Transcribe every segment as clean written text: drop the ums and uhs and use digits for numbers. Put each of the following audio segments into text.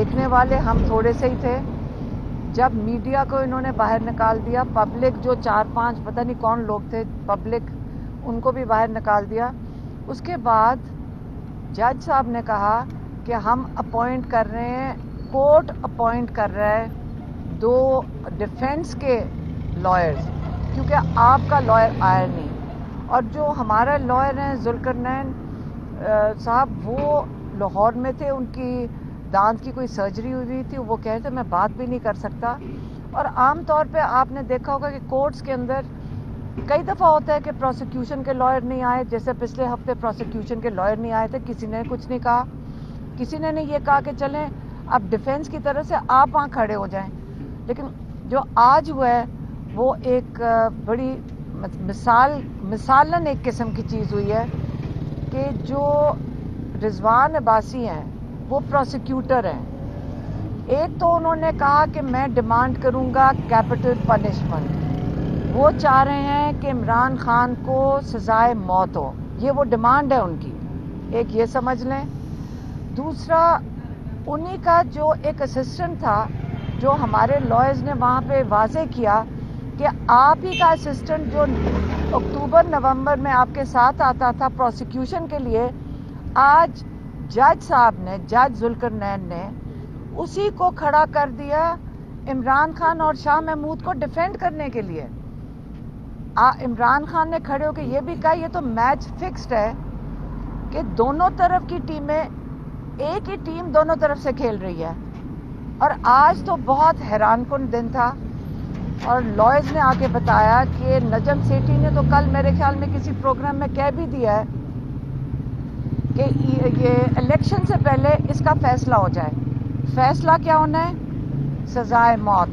دیکھنے والے ہم تھوڑے سے ہی تھے. جب میڈیا کو انہوں نے باہر نکال دیا, پبلک جو 4-5 پتہ نہیں کون لوگ تھے پبلک, ان کو بھی باہر نکال دیا. اس کے بعد جج صاحب نے کہا کہ ہم اپوائنٹ کر رہے ہیں, کورٹ اپوائنٹ کر رہا ہے 2 ڈیفینس کے لائرز, کیونکہ آپ کا لائر آیا نہیں. اور جو ہمارا لائر ہیں ذوالقرنین صاحب, وہ لاہور میں تھے, ان کی دانت کی کوئی سرجری ہوئی تھی, وہ کہتے تھے میں بات بھی نہیں کر سکتا. اور عام طور پہ آپ نے دیکھا ہوگا کہ کورٹس کے اندر کئی دفعہ ہوتا ہے کہ پروسیکیوشن کے لائر نہیں آئے, جیسے پچھلے ہفتے پروسیکیوشن کے لائر نہیں آئے تھے, کسی نے کچھ نہیں کہا, کسی نے نہیں یہ کہا کہ چلیں اب ڈیفینس کی طرف سے آپ وہاں کھڑے ہو جائیں. لیکن جو آج ہوا ہے وہ ایک بڑی مثالن ایک قسم کی چیز ہوئی ہے کہ جو رضوان عباسی ہیں وہ پروسیکیوٹر ہیں. ایک تو انہوں نے کہا کہ میں ڈیمانڈ کروں گا کیپٹل پنشمنٹ, وہ چاہ رہے ہیں کہ عمران خان کو سزائے موت ہو, یہ وہ ڈیمانڈ ہے ان کی, ایک یہ سمجھ لیں. دوسرا, انہی کا جو ایک اسسٹنٹ تھا, جو ہمارے لائرز نے وہاں پہ واضح کیا کہ آپ ہی کا اسسٹنٹ جو اکتوبر نومبر میں آپ کے ساتھ آتا تھا پروسیکیوشن کے لیے, آج جج صاحب نے, جج ذوالقرنین نے اسی کو کھڑا کر دیا عمران خان اور شاہ محمود کو ڈیفینڈ کرنے کے لیے. عمران خان نے کھڑے ہو کے یہ بھی کہا یہ تو میچ فکسڈ ہے کہ دونوں طرف کی ٹیمیں, ایک ہی ٹیم دونوں طرف سے کھیل رہی ہے. اور آج تو بہت حیران کن دن تھا, اور لائرز نے آ کے بتایا کہ نجم سیٹھی نے تو کل میرے خیال میں کسی پروگرام میں کہہ بھی دیا ہے کہ یہ الیکشن سے پہلے اس کا فیصلہ ہو جائے. فیصلہ کیا ہونا ہے؟ سزائے موت.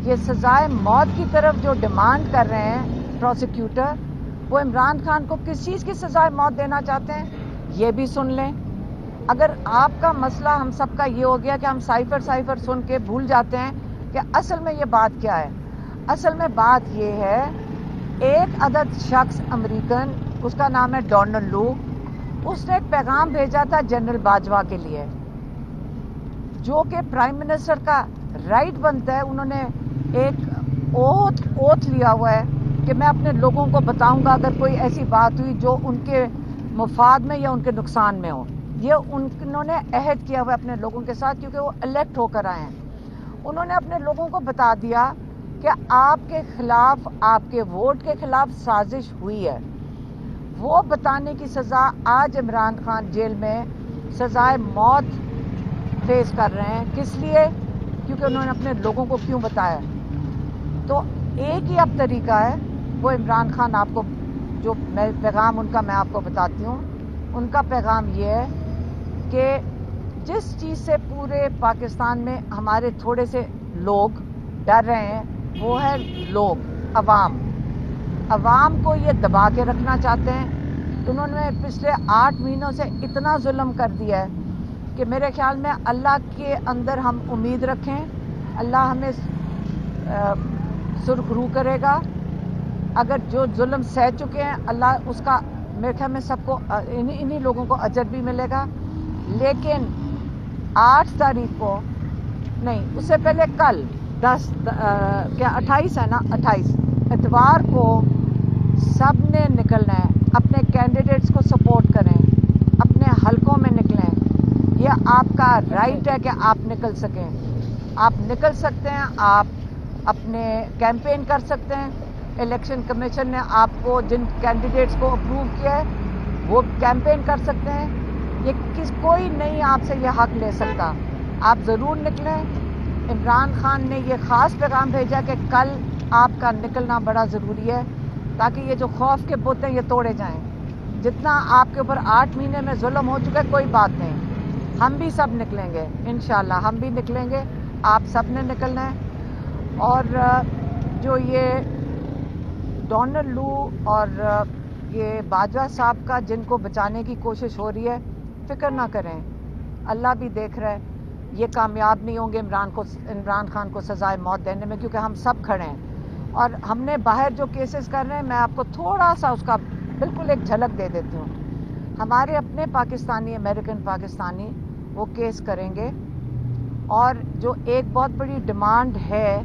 یہ سزائے موت کی طرف جو ڈیمانڈ کر رہے ہیں پروسیکیوٹر, وہ عمران خان کو کس چیز کی سزائے موت دینا چاہتے ہیں یہ بھی سن لیں. اگر آپ کا مسئلہ ہم سب کا یہ ہو گیا کہ ہم سائفر سن کے بھول جاتے ہیں کہ اصل میں یہ بات کیا ہے. اصل میں بات یہ ہے, ایک عدد شخص امریکن, اس کا نام ہے ڈونلڈ لو, اس نے ایک پیغام بھیجا تھا جنرل باجوہ کے لیے, جو کہ پرائم منسٹر کا رائٹ بنتا ہے. انہوں نے ایک اوتھ لیا ہوا ہے کہ میں اپنے لوگوں کو بتاؤں گا اگر کوئی ایسی بات ہوئی جو ان کے مفاد میں یا ان کے نقصان میں ہو. یہ انہوں نے عہد کیا ہوا ہے اپنے لوگوں کے ساتھ, کیونکہ وہ الیکٹ ہو کر آئے ہیں. انہوں نے اپنے لوگوں کو بتا دیا کہ آپ کے خلاف, آپ کے ووٹ کے خلاف سازش ہوئی ہے. وہ بتانے کی سزا آج عمران خان جیل میں سزائے موت فیس کر رہے ہیں. کس لیے؟ کیونکہ انہوں نے اپنے لوگوں کو کیوں بتایا. تو ایک ہی اب طریقہ ہے, وہ عمران خان آپ کو جو پیغام ان کا میں آپ کو بتاتی ہوں. ان کا پیغام یہ ہے کہ جس چیز سے پورے پاکستان میں ہمارے تھوڑے سے لوگ ڈر رہے ہیں وہ ہے لوگ, عوام کو یہ دبا کے رکھنا چاہتے ہیں. انہوں نے پچھلے 8 مہینوں سے اتنا ظلم کر دیا ہے کہ میرے خیال میں اللہ کے اندر ہم امید رکھیں, اللہ ہمیں سرخرو کرے گا. اگر جو ظلم سہ چکے ہیں اللہ اس کا, میرے خیال میں سب کو انہی لوگوں کو اجر بھی ملے گا. لیکن 8 تاریخ کو نہیں, اس سے پہلے کل 28 ہے نا, 28 اتوار کو سب نے نکلنا ہے. اپنے کینڈیڈیٹس کو سپورٹ کریں, اپنے حلقوں میں نکلیں. یہ آپ کا رائٹ ہے کہ آپ نکل سکیں, آپ نکل سکتے ہیں, آپ اپنے کیمپین کر سکتے ہیں. الیکشن کمیشن نے آپ کو جن کینڈیڈیٹس کو اپروو کیا ہے وہ کیمپین کر سکتے ہیں. یہ کوئی نہیں آپ سے یہ حق لے سکتا. آپ ضرور نکلیں. عمران خان نے یہ خاص پیغام بھیجا کہ کل آپ کا نکلنا بڑا ضروری ہے تاکہ یہ جو خوف کے بت ہیں یہ توڑے جائیں. جتنا آپ کے اوپر 8 مہینے میں ظلم ہو چکا ہے کوئی بات نہیں, ہم بھی سب نکلیں گے انشاءاللہ, ہم بھی نکلیں گے. آپ سب نے نکلنا ہے. اور جو یہ ڈونلڈ لو اور یہ باجوہ صاحب کا جن کو بچانے کی کوشش ہو رہی ہے, فکر نہ کریں, اللہ بھی دیکھ رہا ہے. یہ کامیاب نہیں ہوں گے عمران خان کو سزائے موت دینے میں, کیونکہ ہم سب کھڑے ہیں. اور ہم نے باہر جو کیسز کر رہے ہیں, میں آپ کو تھوڑا سا اس کا بالکل ایک جھلک دے دیتی ہوں. ہمارے اپنے پاکستانی, امریکن پاکستانی وہ کیس کریں گے اور جو ایک بہت بڑی ڈیمانڈ ہے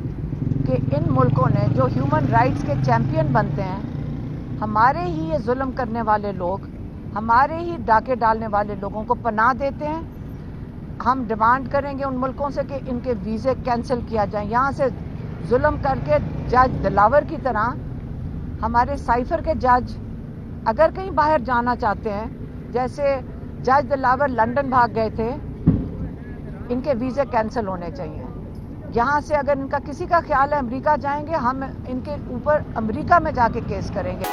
کہ ان ملکوں نے جو ہیومن رائٹس کے چیمپئن بنتے ہیں، ہمارے ہی یہ ظلم کرنے والے لوگ، ہمارے ہی ڈاکے ڈالنے والے لوگوں کو پناہ دیتے ہیں. ہم ڈیمانڈ کریں گے ان ملکوں سے کہ ان کے ویزے کینسل کیا جائیں. یہاں سے ظلم کر کے جج دلاور کی طرح ہمارے سائفر کے جج اگر کہیں باہر جانا چاہتے ہیں، جیسے جج دلاور لنڈن بھاگ گئے تھے، ان کے ویزے کینسل ہونے چاہیے. یہاں سے اگر ان کا کسی کا خیال ہے امریکہ جائیں گے، ہم ان کے اوپر امریکہ میں جا کے کیس کریں گے.